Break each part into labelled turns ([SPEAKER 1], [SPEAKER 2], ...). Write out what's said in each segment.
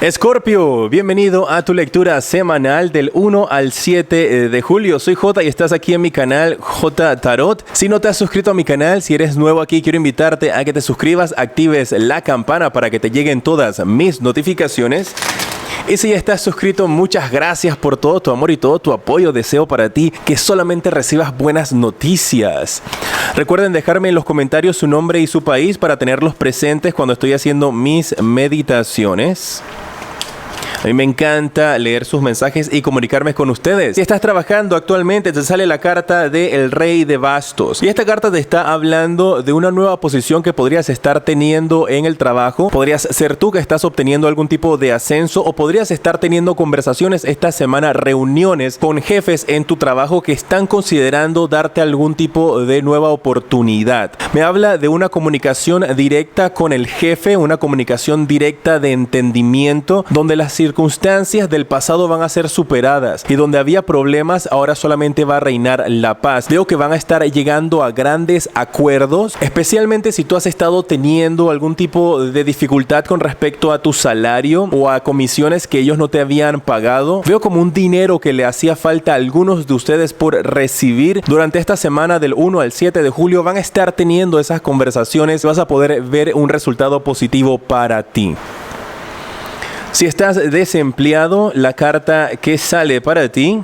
[SPEAKER 1] Escorpio, bienvenido a tu lectura semanal del 1 al 7 de julio. Soy J y estás aquí en mi canal J Tarot. Si no te has suscrito a mi canal, si eres nuevo aquí, quiero invitarte a que te suscribas, actives la campana para que te lleguen todas mis notificaciones. Y si ya estás suscrito, muchas gracias por todo tu amor y todo tu apoyo. Deseo para ti que solamente recibas buenas noticias. Recuerden dejarme en los comentarios su nombre y su país para tenerlos presentes cuando estoy haciendo mis meditaciones. A mí me encanta leer sus mensajes y comunicarme con ustedes. Si estás trabajando actualmente, te sale la carta del Rey de Bastos. Y esta carta te está hablando de una nueva posición que podrías estar teniendo en el trabajo. Podrías ser tú que estás obteniendo algún tipo de ascenso o podrías estar teniendo conversaciones esta semana, reuniones con jefes en tu trabajo que están considerando darte algún tipo de nueva oportunidad. Me habla de una comunicación directa con el jefe, una comunicación directa de entendimiento, donde las circunstancias del pasado van a ser superadas y donde había problemas ahora solamente va a reinar la paz. Veo que van a estar llegando a grandes acuerdos, especialmente si tú has estado teniendo algún tipo de dificultad con respecto a tu salario o a comisiones que ellos no te habían pagado. Veo como un dinero que le hacía falta a algunos de ustedes por recibir. Durante esta semana del 1 al 7 de julio van a estar teniendo esas conversaciones. Vas a poder ver un resultado positivo para ti. Si estás desempleado, la carta que sale para ti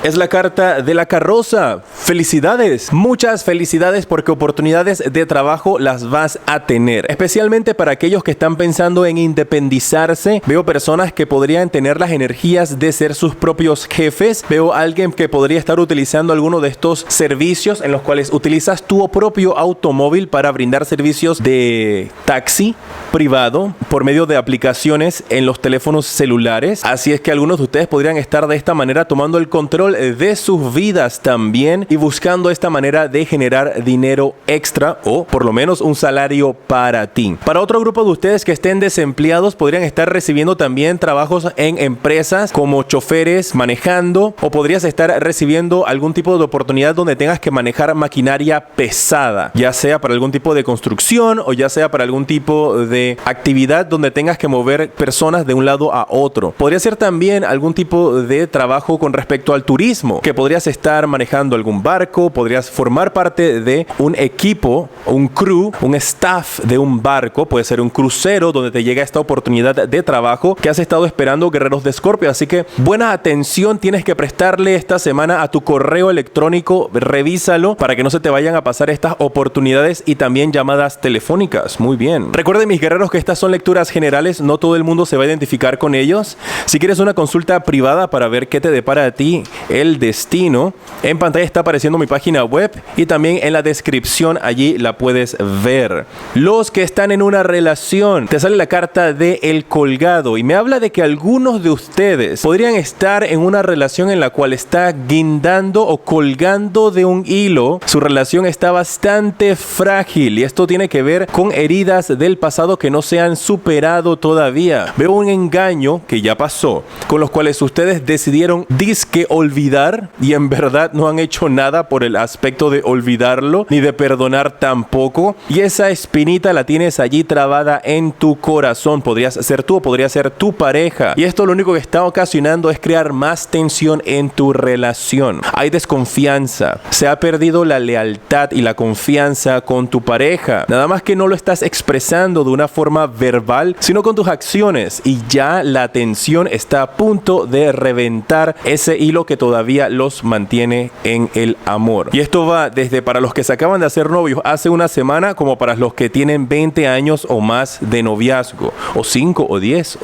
[SPEAKER 1] es la carta de la carroza. ¡Felicidades! Muchas felicidades porque oportunidades de trabajo las vas a tener. Especialmente para aquellos que están pensando en independizarse. Veo personas que podrían tener las energías de ser sus propios jefes. Veo a alguien que podría estar utilizando alguno de estos servicios en los cuales utilizas tu propio automóvil para brindar servicios de taxi privado por medio de aplicaciones en los teléfonos celulares. Así es que algunos de ustedes podrían estar de esta manera tomando el control de sus vidas también y buscando esta manera de generar dinero extra o por lo menos un salario para ti. Para otro grupo de ustedes que estén desempleados, podrían estar recibiendo también trabajos en empresas como choferes manejando, o podrías estar recibiendo algún tipo de oportunidad donde tengas que manejar maquinaria pesada, ya sea para algún tipo de construcción o ya sea para algún tipo de actividad donde tengas que mover personas de un lado a otro. Podría ser también algún tipo de trabajo con respecto al turismo, que podrías estar manejando algún barco, podrías formar parte de un equipo, un crew, un staff de un barco, puede ser un crucero donde te llega esta oportunidad de trabajo que has estado esperando, guerreros de Escorpio. Así que buena atención tienes que prestarle esta semana a tu correo electrónico, revísalo para que no se te vayan a pasar estas oportunidades y también llamadas telefónicas. Muy bien. Recuerden, mis guerreros, que estas son lecturas generales, no todo el mundo se va a identificar con ellos. Si quieres una consulta privada para ver qué te depara a ti el destino, en pantalla está apareciendo mi página web y también en la descripción allí la puedes ver. Los que están en una relación, te sale la carta de El Colgado y me habla de que algunos de ustedes podrían estar en una relación en la cual está guindando o colgando de un hilo. Su relación está bastante frágil y esto tiene que ver con heridas del pasado que no se han superado todavía. Veo un engaño que ya pasó, con los cuales ustedes decidieron disque olvidar y en verdad no han hecho nada por el aspecto de olvidarlo ni de perdonar tampoco, y esa espinita la tienes allí trabada en tu corazón. Podrías ser tú o podría ser tu pareja, y esto lo único que está ocasionando es crear más tensión en tu relación. Hay desconfianza, se ha perdido la lealtad y la confianza con tu pareja, nada más que no lo estás expresando de una forma verbal sino con tus acciones, y ya la tensión está a punto de reventar ese hilo que todavía los mantiene en el amor. Y esto va desde para los que se acaban de hacer novios hace una semana como para los que tienen 20 años o más de noviazgo, o 5 o 10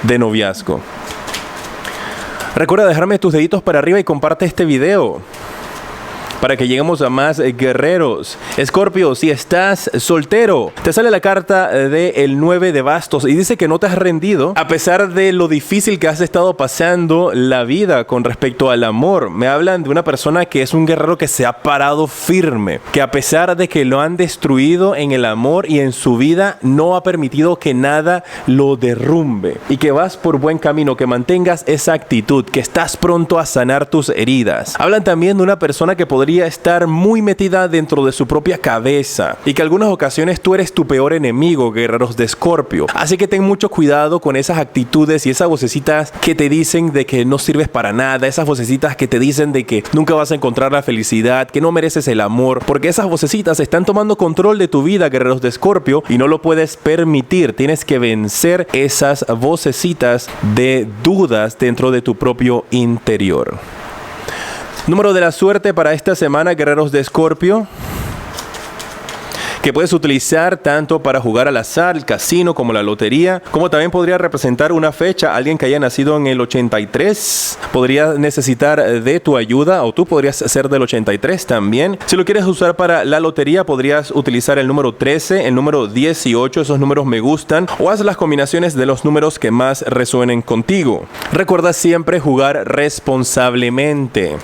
[SPEAKER 1] de noviazgo. Recuerda dejarme tus deditos para arriba y comparte este video para que lleguemos a más guerreros. Escorpio, si estás soltero, te sale la carta de el 9 de bastos y dice que no te has rendido a pesar de lo difícil que has estado pasando la vida con respecto al amor. Me hablan de una persona que es un guerrero que se ha parado firme, que a pesar de que lo han destruido en el amor y en su vida, no ha permitido que nada lo derrumbe, y que vas por buen camino, que mantengas esa actitud, que estás pronto a sanar tus heridas. Hablan también de una persona que podría podría estar muy metida dentro de su propia cabeza y que algunas ocasiones tú eres tu peor enemigo, guerreros de Escorpio. Así que ten mucho cuidado con esas actitudes y esas vocecitas que te dicen de que no sirves para nada, esas vocecitas que te dicen de que nunca vas a encontrar la felicidad, que no mereces el amor, porque esas vocecitas están tomando control de tu vida, guerreros de Escorpio, y no lo puedes permitir. Tienes que vencer esas vocecitas de dudas dentro de tu propio interior. Número de la suerte para esta semana, guerreros de Escorpio, que puedes utilizar tanto para jugar al azar, el casino, como la lotería, como también podría representar una fecha. Alguien que haya nacido en el 83 podría necesitar de tu ayuda, o tú podrías ser del 83 también. Si lo quieres usar para la lotería, podrías utilizar el número 13, el número 18, esos números me gustan, o haz las combinaciones de los números que más resuenen contigo. Recuerda siempre jugar responsablemente.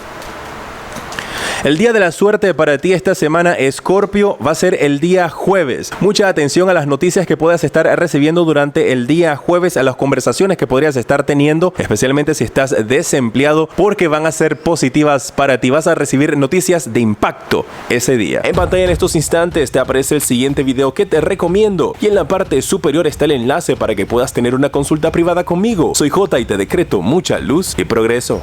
[SPEAKER 1] El día de la suerte para ti esta semana, Escorpio, va a ser el día jueves. Mucha atención a las noticias que puedas estar recibiendo durante el día jueves, a las conversaciones que podrías estar teniendo, especialmente si estás desempleado, porque van a ser positivas para ti. Vas a recibir noticias de impacto ese día. En pantalla en estos instantes te aparece el siguiente video que te recomiendo, y en la parte superior está el enlace para que puedas tener una consulta privada conmigo. Soy Jota y te decreto mucha luz y progreso.